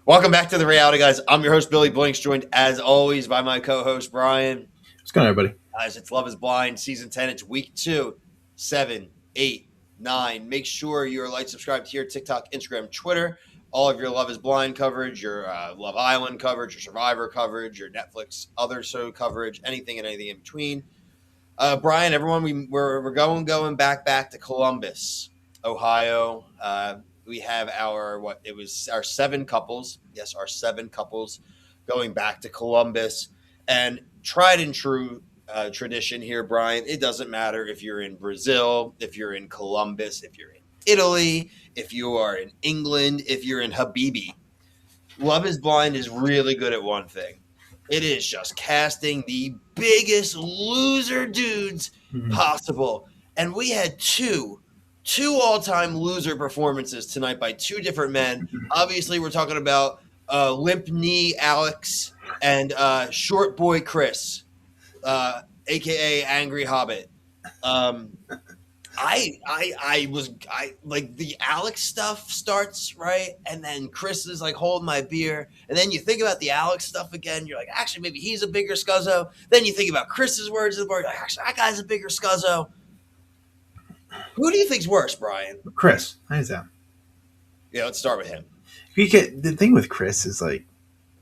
Welcome back to the Reality Guys. I'm your host, Billy Blinks, joined as always by my co-host, Brian. What's going on, everybody? Guys, it's Love is Blind, Season 10. It's Week 2, 7, 8, 9. Make sure you're subscribed here, TikTok, Instagram, Twitter. All of your Love is Blind coverage, your Love Island coverage, your Survivor coverage, your Netflix other show coverage, anything and anything in between. Brian, everyone, we're going back to Columbus, Ohio. We have our 7 couples. Yes, our 7 couples going back to Columbus, and tried and true tradition here, Brian. It doesn't matter if you're in Brazil, if you're in Columbus, if you're in Italy, if you are in England, if you're in Habibi. Love is Blind is really good at one thing. It is just casting the biggest loser dudes possible. And we had two all-time loser performances tonight by 2 different men. Obviously, we're talking about Limp Knee Alex and Short Boy Chris, aka Angry Hobbit. I like the Alex stuff starts right, and then Chris is like holding my beer, and then you think about the Alex stuff again. You're like, actually, maybe he's a bigger scuzzo. Then you think about Chris's words of the bar. You're like, actually, that guy's a bigger scuzzo. Who do you think's worse, Brian? Chris, how's that? Yeah, let's start with him. The thing with Chris is like,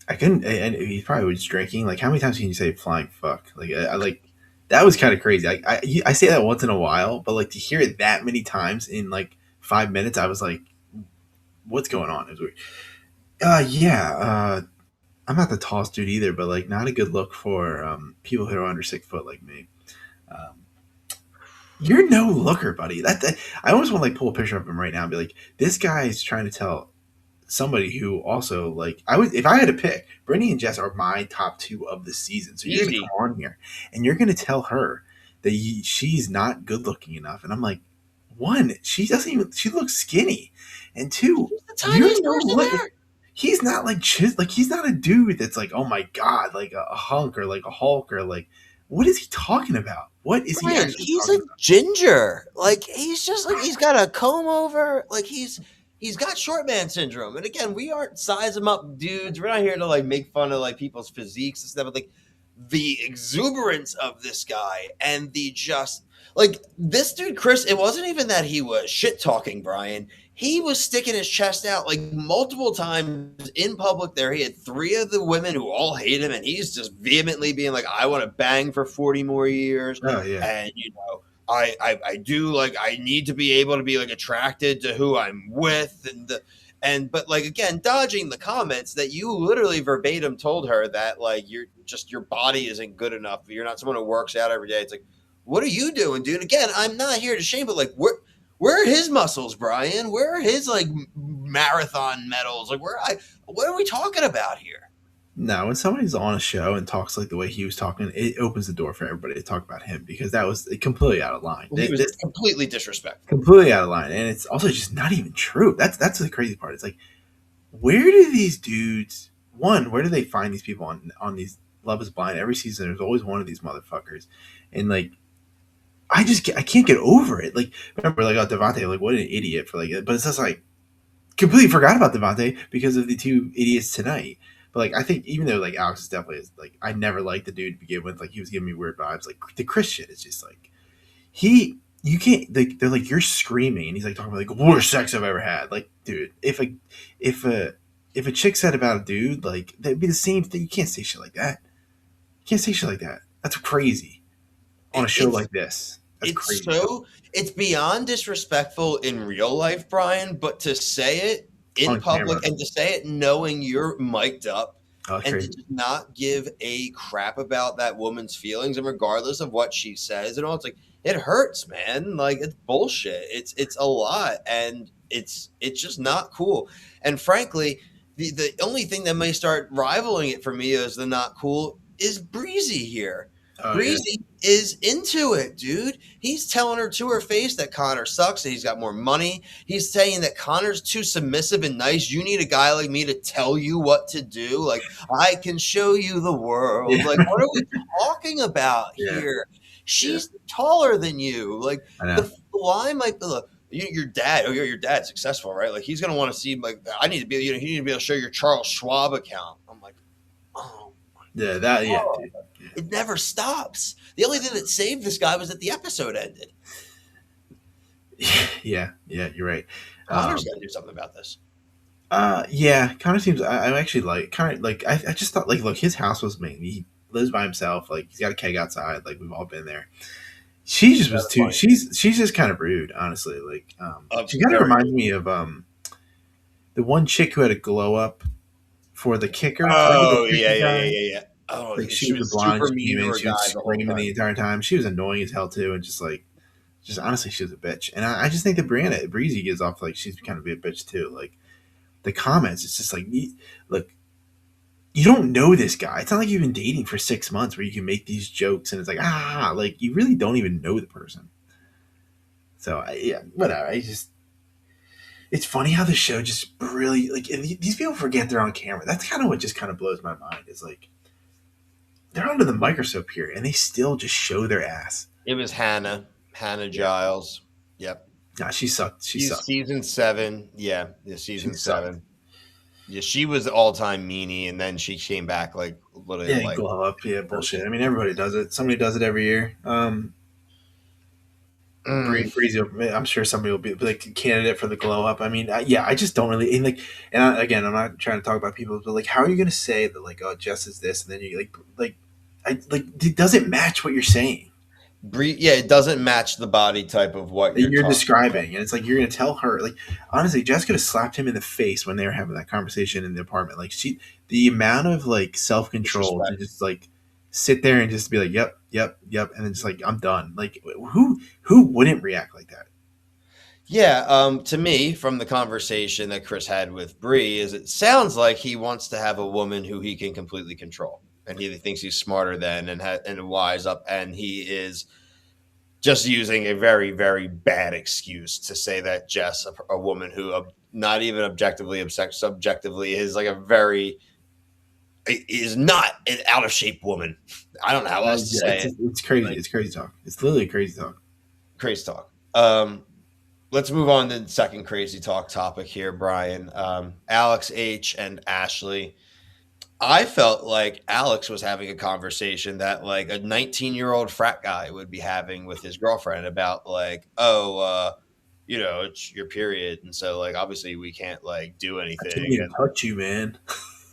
I couldn't, and he probably was drinking. Like, how many times can you say "flying fuck"? Like, I like that was kind of crazy. I say that once in a while, but like to hear it that many times in like 5 minutes, I was like, what's going on? It was weird. I'm not the tallest dude either, but like not a good look for people who are under 6 foot like me. Um, You're no looker, buddy. I almost want to like pull a picture of him right now and be like, this guy is trying to tell somebody who also like I would if I had to pick, Brittany and Jess are my top 2 of the season. So you're gonna come on here and you're gonna tell her that she's not good looking enough, and I'm like, 1, she doesn't even she looks skinny, and 2, he's not like he's not a dude that's like, oh my god, like a hunk or like a Hulk or like. What is he talking about? What is Brian, he actually he's talking a about? ginger. Like he's just like he's got a comb over. Like he's got short man syndrome. And again, we aren't size him up dudes. We're not here to like make fun of like people's physiques and stuff. But like the exuberance of this guy and the just like this dude, Chris, it wasn't even that he was shit talking, Brian. He was sticking his chest out like multiple times in public there. He had 3 of the women who all hate him, and he's just vehemently being like, I want to bang for 40 more years. Oh yeah. And I do like I need to be able to be like attracted to who I'm with but like again, dodging the comments that you literally verbatim told her that like your body isn't good enough. You're not someone who works out every day. It's like, what are you doing, dude? Again, I'm not here to shame, but like where are his muscles, Brian? Where are his like marathon medals? Like what are we talking about here? No, when somebody's on a show and talks like the way he was talking, it opens the door for everybody to talk about him because that was completely out of line. He was completely disrespectful. Completely out of line, and it's also just not even true. That's the crazy part. It's like, where do these dudes? Where do they find these people on these Love Is Blind? Every season, there's always one of these motherfuckers, and like, I can't get over it. Like, remember, like, Devontae, like, what an idiot for like, but it's just like completely forgot about Devontae because of the 2 idiots tonight. But like, I think even though like Alex is definitely like, I never liked the dude to begin with. Like, he was giving me weird vibes. Like the Chris shit is just like you can't. Like, they're like, you're screaming, and he's like talking about like worst sex I've ever had. Like, dude, if a chick said about a dude, like that'd be the same thing. You can't say shit like that. You can't say shit like that. That's crazy on a show like this. That's crazy. It's beyond disrespectful in real life, Brian, but to say it in On public camera. and to say it knowing you're mic'd up and crazy. to just not give a crap about that woman's feelings, and regardless of what she says and all, it's like it hurts, man. Like it's bullshit. It's a lot, and it's just not cool. And frankly, the only thing that may start rivaling it for me as the not cool is Breezy here. Breezy is into it, dude. He's telling her to her face that Connor sucks, that he's got more money. He's saying that Connor's too submissive and nice. You need a guy like me to tell you what to do. Like, I can show you the world. Yeah. Like, what are we talking about here? She's taller than you. Like, the line might be, look, your dad, your dad's successful, right? Like he's gonna want to see like I need to be, you need to be able to show your Charles Schwab account. I'm like, oh my Yeah, that yeah, god, dude. it never stops. The only thing that saved this guy was that the episode ended. Yeah, yeah, you're right. Connor's got to do something about this. Yeah, kind of seems. I'm actually like kind of like I just thought like look, his house was made. He lives by himself. Like he's got a keg outside. Like we've all been there. She just was That's too. funny. She's just kind of rude, honestly. Like she kind of Very. reminds me of the one chick who had a glow up for the kicker. Remember the Oh kicker yeah, yeah, yeah, guy? yeah, yeah. Oh, Like she she was a was blonde. super She mean came to in. her She was guy the whole screaming time. the entire time. She was annoying as hell too, and just honestly, she was a bitch. And I just think that Brianna Breezy gives off like she's kind of a bitch too. Like the comments, it's just like, look, you don't know this guy. It's not like you've been dating for 6 months where you can make these jokes and it's like like you really don't even know the person. So yeah, whatever. It's funny how the show just really like and these people forget they're on camera. That's kind of what just kind of blows my mind. Is like they're under the microscope here and they still just show their ass. It was Hannah Yeah, Giles. Yep. nah, she sucked. She She's sucked. season 7. Yeah, She season sucked. 7. Yeah, she was all time meanie, and then she came back like literally Yeah, like glow up. Yeah, bullshit. I mean, everybody does it. Somebody does it every year. mm, Breezy, I'm sure somebody will be like a candidate for the glow up. I mean, yeah, I just don't really and like. Again, I'm not trying to talk about people, but like, how are you going to say that like, oh, Jess is this, and then you it doesn't match what you're saying Yeah, it doesn't match the body type of what that you're you're talking about. describing, and it's like you're going to tell her like, honestly, Jess could have slapped him in the face when they were having that conversation in the apartment. Like the amount of like self control to Disrespect. just like sit there and just be like, yep, yep, yep, and then just like I'm done. Like who wouldn't react like that? Yeah, to me, from the conversation that Chris had with Bree, is it sounds like he wants to have a woman who he can completely control, and he thinks he's smarter than and wise up, and he is just using a very, very bad excuse to say that Jess, a woman who not even objectively, subjectively, is like a very is not an out of shape woman. I don't know how else to Yeah, say it. it's crazy. Like It's crazy talk. It's literally crazy talk. crazy talk. Let's move on to the second crazy talk topic here, Brian. Alex H and Ashley. I felt like Alex was having a conversation that like a 19-year-old frat guy would be having with his girlfriend about like, oh, it's your period, and so like obviously we can't like do I can't anything even and touch you, man.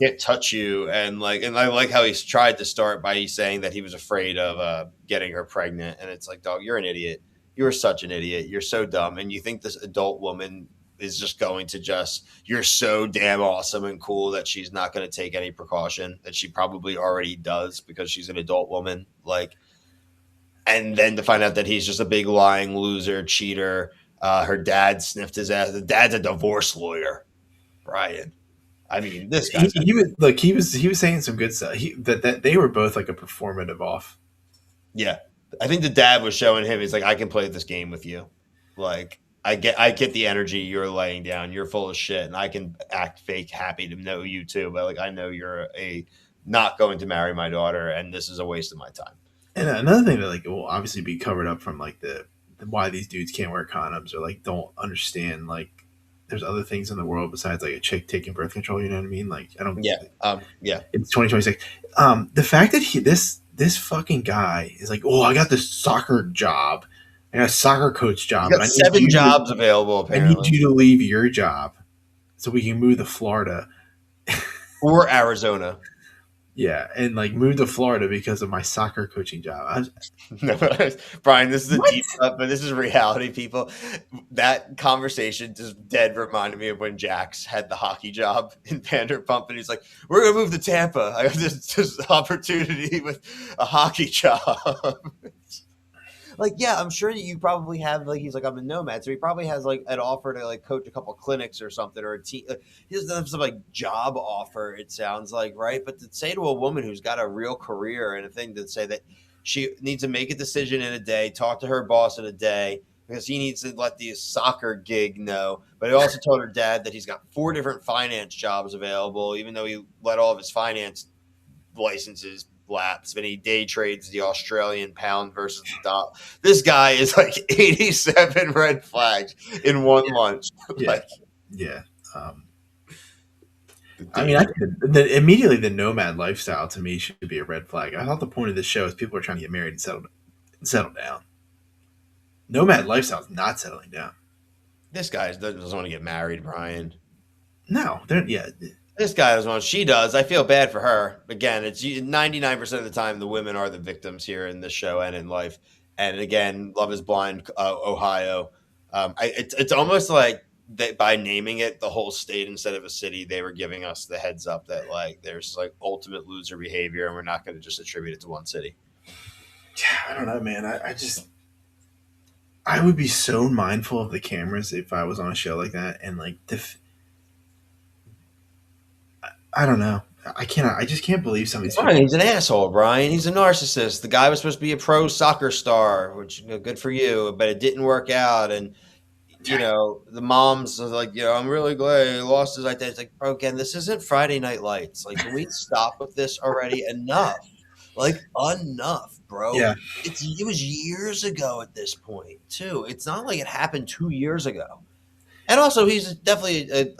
can't touch you, and I like how he's tried to start by saying that he was afraid of getting her pregnant, and it's like, dog, you're an idiot. You are such an idiot. You're so dumb, and you think this adult woman is just going to you're so damn awesome and cool that she's not going to take any precaution that she probably already does because she's an adult woman. Like, and then to find out that he's just a big lying loser, cheater. Her dad sniffed his ass. The dad's a divorce lawyer, Brian. I mean, this guy's He was look. He was saying some good stuff. That they were both like a performative off. yeah. I think the dad was showing him. He's like, I can play this game with you. Like, I get the energy you're laying down. You're full of shit, and I can act fake happy to know you too. But like, I know you're a not going to marry my daughter, and this is a waste of my time. And another thing that like will obviously be covered up from like the why these dudes can't wear condoms or like don't understand like there's other things in the world besides like a chick taking birth control. You know what I mean? Like I don't. Yeah. Yeah. It's 2026. The fact that this fucking guy is like, oh, I got this soccer job. I got a soccer coach You job, got but seven jobs available, I need apparently, you to leave your job so we can move to Florida. or Arizona. Yeah, and like move to Florida because of my soccer coaching job. No, Brian, this is a What? deep cut, but this is reality, people. That conversation just dead reminded me of when Jax had the hockey job in Vanderpump, and he's like, "We're gonna move to Tampa. I have this opportunity with a hockey job." Like, yeah, I'm sure that you probably have like he's like I'm a nomad, so he probably has like an offer to like coach a couple clinics or something or a team. He doesn't have some like job offer. It sounds like right, but to say to a woman who's got a real career and a thing to say that she needs to make a decision in a day, talk to her boss in a day because he needs to let the soccer gig know. But he also told her dad that he's got 4 different finance jobs available, even though he let all of his finance licenses laps and he day trades the Australian pound versus the dollar. This guy is like 87 red flags in one lunch. Yeah, Like yeah. Um, the I day mean, trade. immediately the nomad lifestyle to me should be a red flag. I thought the point of this show is people are trying to get married and settle down. Nomad lifestyle is not settling down. This guy doesn't want to get married, Brian. No, they're yeah. This guy doesn't want. She does. I feel bad for her. Again, it's 99% of the time the women are the victims here in this show and in life. And again, Love Is Blind, Ohio. It's almost like that by naming it the whole state instead of a city, they were giving us the heads up that like there's like ultimate loser behavior, and we're not going to just attribute it to one city. I don't know, man. I would be so mindful of the cameras if I was on a show like that, and like I don't know. I cannot. I just can't believe some of these Brian, people. he's an asshole, Brian. He's a narcissist. The guy was supposed to be a pro soccer star, which good for you, but it didn't work out. And the moms are like, I'm really glad he lost his identity. It's like, bro, again, this isn't Friday Night Lights. Like, can we stop with this already? Enough. Like, enough, bro. Yeah, It was years ago at this point, too. It's not like it happened 2 years ago. And also, he's definitely a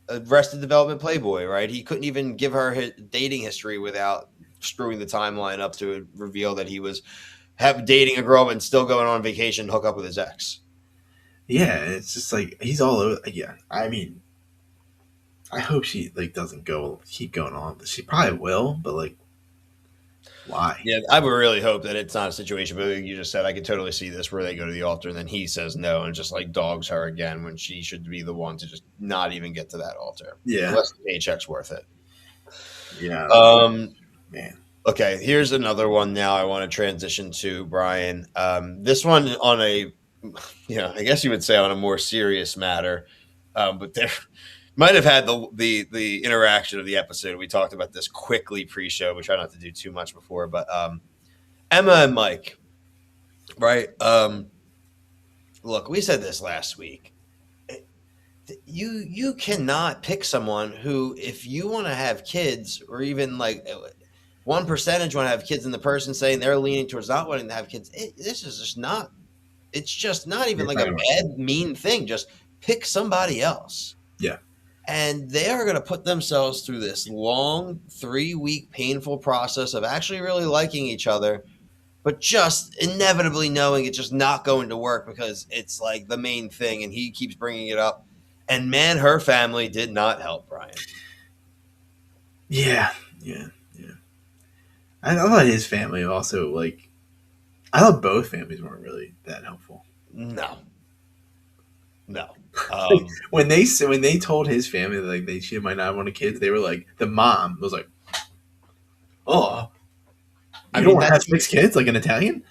Arrested Development playboy, right? He couldn't even give her his dating history without screwing the timeline up to reveal that he was dating a girl and still going on vacation, hook up with his ex. yeah. It's just like he's all over. Yeah, I mean, I hope she like doesn't keep going on. She probably will, but like, why? Yeah, I would really hope that it's not a situation, but like you just said, I could totally see this where they go to the altar and then he says no and just like dogs her again when she should be the one to just not even get to that altar. Yeah, Unless the paycheck's worth it. yeah, man. Okay, here's another one now I want to transition to, Brian. This one on a, I guess you would say on a more serious matter, but there might have had the interaction of the episode. We talked about this quickly pre-show. We try not to do too much before, but Emma and Mike, right? Look, we said this last week. You cannot pick someone who, if you want to have kids, or even like 1% want to have kids, and the person saying they're leaning towards not wanting to have kids. This is just not. It's just not even like a bad, mean thing. Just pick somebody else. Yeah. And they are going to put themselves through this long 3-week painful process of actually really liking each other, but just inevitably knowing it's just not going to work because it's like the main thing, and he keeps bringing it up. And man, her family did not help, Brian. Yeah. I thought his family also like. I thought both families weren't really that helpful. No. When they told his family like she might not want kids, they were like, the mom was like, "Oh, I don't want to have 6 kids like an Italian."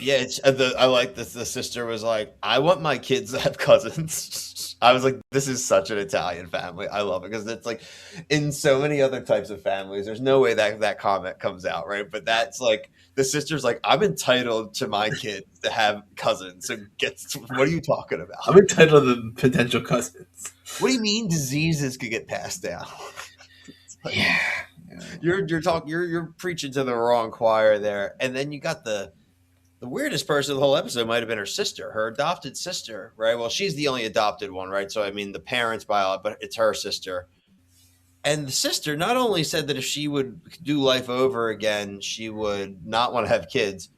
Yeah, it's I like this. The sister was like, "I want my kids to have cousins." I was like, "This is such an Italian family. I love it," because it's like in so many other types of families, there's no way that comment comes out, right? But that's like the sister's like, "I'm entitled to my kids to have cousins." So what are you talking about? I'm entitled to potential cousins. What do you mean diseases could get passed down? Like, yeah, you're preaching to the wrong choir there, and then you got the weirdest person of the whole episode might have been her sister, her adopted sister, right? Well, she's the only adopted one, right? So, I mean, the parents but it's her sister. And the sister not only said that if she would do life over again, she would not want to have kids.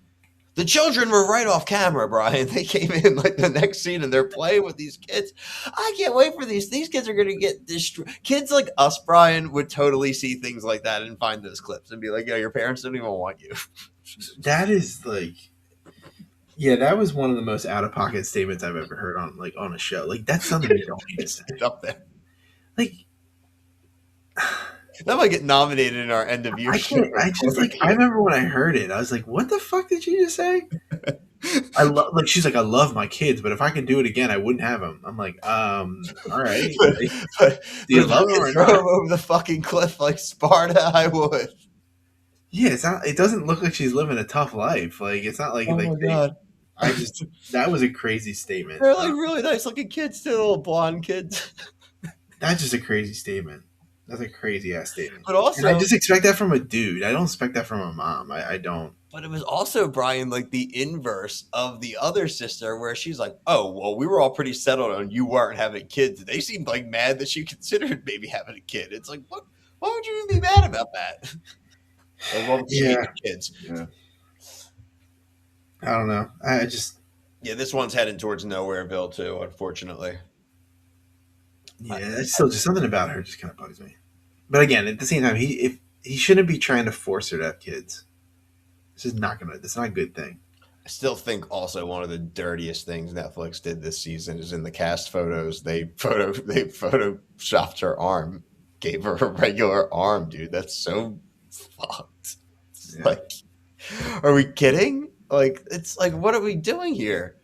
The children were right off camera, Brian. They came in like the next scene and they're playing with these kids. I can't wait for these. These kids are going to get destroyed. Kids like us, Brian, would totally see things like that and find those clips and be like, "Yeah, your parents don't even want you." That is like. Yeah, that was one of the most out of pocket statements I've ever heard on a show. Like that's something you don't need to say. Up there. Like that might get nominated in our end of year. I remember when I heard it, I was like, "What the fuck did she just say?" She's like, "I love my kids, but if I could do it again, I wouldn't have them." I'm like, all right. Do you love them or throw not? them over the fucking cliff like Sparta? I would. Yeah, it's not. It doesn't look like she's living a tough life. Like it's not like Oh my god. That was a crazy statement. They're like really nice looking kids too, little blonde kids. That's just a crazy statement. That's a crazy ass statement. But And I also, just expect that from a dude. I don't expect that from a mom. I don't. but it was also, Brian, like the inverse of the other sister, where she's like, "Oh, well, we were all pretty settled on you weren't having kids." They seemed like mad that she considered maybe having a kid. It's like, what? Why would you even be mad about that? Like, well, she Yeah. hated kids. Yeah. I don't know. I just. Yeah, this one's heading towards Nowhereville too, unfortunately. I, Yeah. It's still just something about her just kind of bugs me. But again, at the same time, he shouldn't be trying to force her to have kids. It's just not gonna. It's not a good thing. I still think also one of the dirtiest things Netflix did this season is in the cast photos. They photoshopped her arm, gave her a regular arm, dude. That's so fucked. It's Yeah. like, are we kidding? Like, it's like, what are we doing here?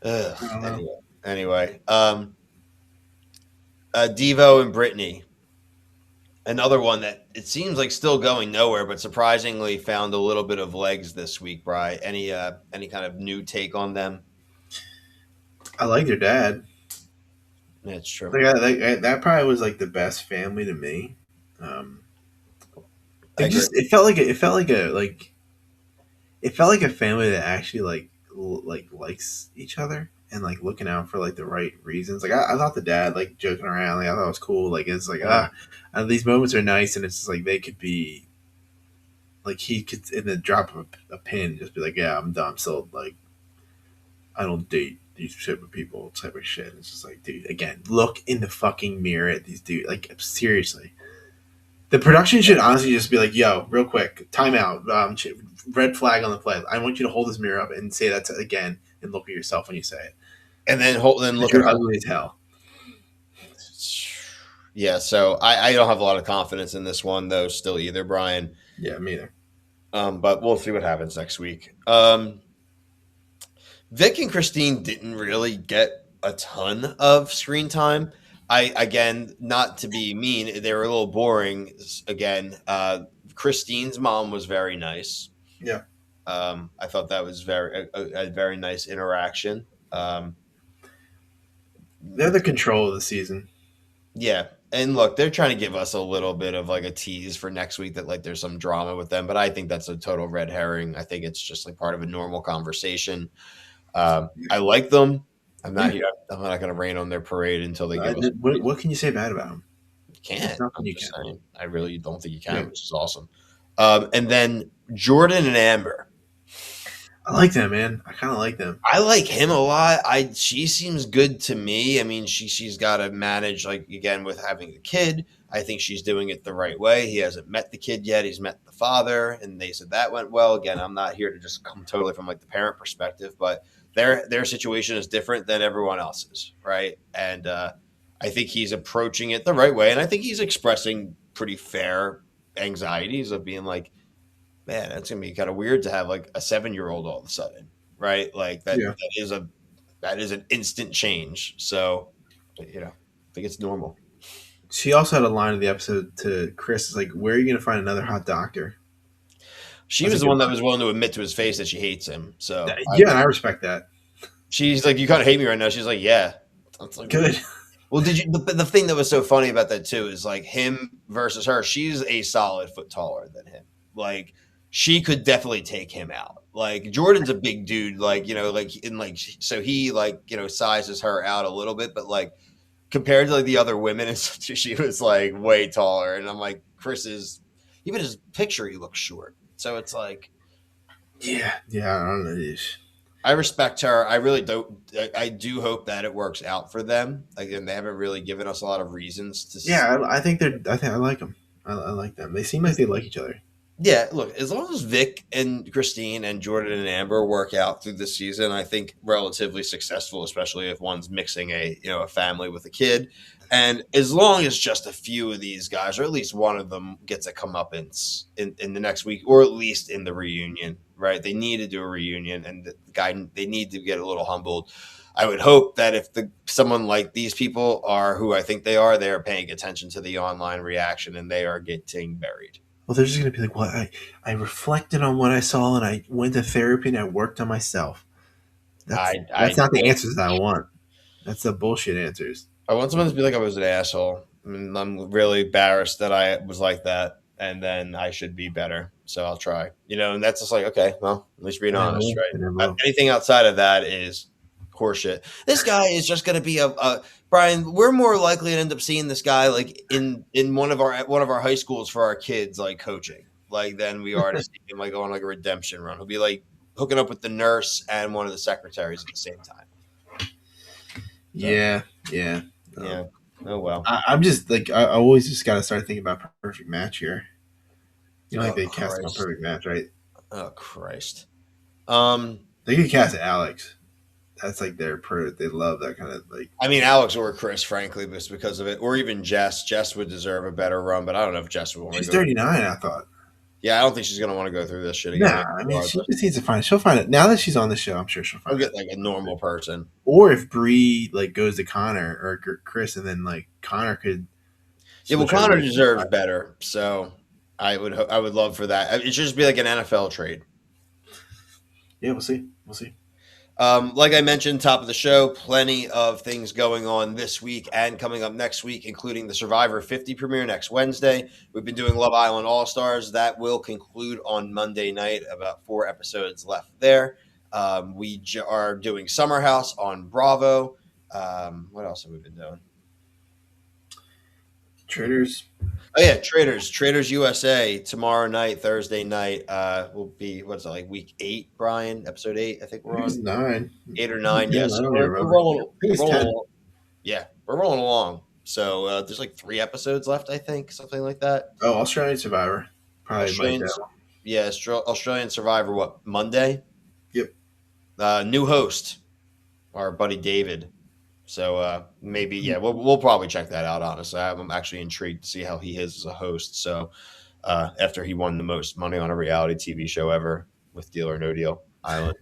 Ugh. I don't know. Anyway, Devo and Brittany, another one that it seems like still going nowhere, but surprisingly found a little bit of legs this week. Bry, any kind of new take on them? I like their dad. It's true. Like, that probably was like the best family to me. Um, I agree. it felt like a family that actually like likes each other and like looking out for like the right reasons. Like I thought the dad like joking around, like I thought it was cool. Like it's like these moments are nice, and it's just like they could be like he could in the drop of a pin just be like, yeah, I'm done. So like I don't date these type of people type of shit. It's just like, dude, again, look in the fucking mirror at these dudes. Like seriously. The production should honestly just be like, "Yo, real quick, timeout, red flag on the play. I want you to hold this mirror up and say that again, and look at yourself when you say it. And then look at You're her. ugly as hell." Yeah, so I don't have a lot of confidence in this one though, still either, Brian. Yeah, me either. But we'll see what happens next week. Vic and Christine didn't really get a ton of screen time. I again, not to be mean, they were a little boring. Again, Christine's mom was very nice. Yeah, I thought that was a very nice interaction. they're the control of the season. Yeah. And look, they're trying to give us a little bit of like a tease for next week that like there's some drama with them, but I think that's a total red herring. I think it's just like part of a normal conversation. I like them. I'm not Yeah. here. I'm not going to rain on their parade until they give us. What can you say bad about them? You There's can't. nothing I'm you just can. saying. I really don't think you can, Yeah. which is awesome. And then Jordan and Amber. I like them, man. I kind of like them. I like him a lot. She seems good to me. I mean, she's got to manage like again with having a kid. I think she's doing it the right way. He hasn't met the kid yet. He's met the father, and they said that went well. Again, I'm not here to just come totally from like the parent perspective, but their situation is different than everyone else's, right? And I think he's approaching it the right way, and I think he's expressing pretty fair anxieties of being like, man, that's gonna be kind of weird to have like a 7-year-old all of a sudden, right? Like that Yeah. that is an instant change. So, I think it's normal. She also had a line of the episode to Chris. Is like, "Where are you going to find another hot doctor?" She That's a was the good one that line. was willing to admit to his face that she hates him. So Yeah, and I respect that. she's like, "You kind of hate me right now." She's like, "Yeah." It's like, Good. well, did you? The thing that was so funny about that too is like him versus her. She's a solid foot taller than him. Like she could definitely take him out. Like Jordan's a big dude. Like so he sizes her out a little bit, but like compared to like the other women, and she was like way taller. And I'm like, Chris is even his picture. He looks short. So it's like Yeah, yeah. I don't know. I respect her. I really don't. I do hope that it works out for them. Again, they haven't really given us a lot of reasons to. Yeah, I think they're. I think I like them. I like them. They seem like they like each other. Yeah, look, as long as Vic and Christine and Jordan and Amber work out through the season, I think relatively successful, especially if one's mixing a family with a kid. And as long as just a few of these guys, or at least one of them, gets a comeuppance in the next week, or at least in the reunion, right? They need to do a reunion, and the guy they need to get a little humbled. I would hope that if someone like these people are who I think they are paying attention to the online reaction and they are getting buried. Well, they're just gonna be like, "Well, I reflected on what I saw, and I went to therapy, and I worked on myself." That's I not the answers that I want. That's the bullshit answers. I want someone to be like I was an asshole. I'm really embarrassed that I was like that, and then I should be better. So I'll try. And that's just like, okay, well, at least being I never honest, will. right? I never will. Anything outside of that is horseshit. This guy is just going to be a Brian. We're more likely to end up seeing this guy like in one of our high schools for our kids, like coaching, like than we are to see him like on like a redemption run. He'll be like hooking up with the nurse and one of the secretaries at the same time. So, Yeah. yeah. Oh well. I'm just like I always just got to start thinking about perfect match here. You know, like Oh they cast him on Christ. perfect match, right? Oh Christ. They could cast Alex. That's like they love that kind of like. I mean, Alex or Chris, frankly, just because of it, or even Jess. Jess would deserve a better run, but I don't know if Jess would want to She's go. 39, I thought. Yeah, I don't think she's going to want to go through this shit again. Nah, I mean she Regardless, just needs to find. She'll find it now that she's on the show. I'm sure she'll I'll find get it. like a normal person. Or if Bree like goes to Connor or Chris, and then like Connor could. Yeah, well, Switch over Connor to deserves better, so I would love for that. It should just be like an NFL trade. Yeah, we'll see. We'll see. Like I mentioned, top of the show, plenty of things going on this week and coming up next week, including the Survivor 50 premiere next Wednesday. We've been doing Love Island All Stars. That will conclude on Monday night, about 4 episodes left there. We are doing Summer House on Bravo. What else have we been doing? Traders. Oh yeah, Traders USA tomorrow night, Thursday night. Will be what's it like week 8, Brian? Episode 8, I think we're It's on 9. 8 or 9. Yeah, Yes, I don't we're remember. rolling. I think it's Rolling 10. along. Yeah, we're rolling along. So there's like 3 episodes left, I think, something like that. Oh, Australian Survivor. Probably Australian, like that one. yeah, Australian Survivor. What, Monday? Yep. New host, our buddy David. So maybe we'll probably check that out. Honestly, I'm actually intrigued to see how he is as a host. So after he won the most money on a reality TV show ever with Deal or No Deal Island,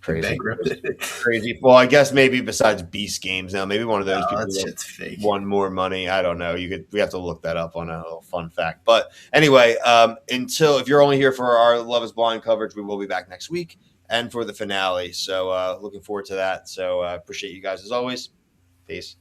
crazy, Bankrupted. crazy. Well, I guess maybe besides Beast Games now, maybe one of those Oh, people that that shit's fake. won more money. I don't know. We have to look that up on a little fun fact. But anyway, if you're only here for our Love Is Blind coverage, we will be back next week and for the finale. So looking forward to that. So appreciate you guys as always. Peace.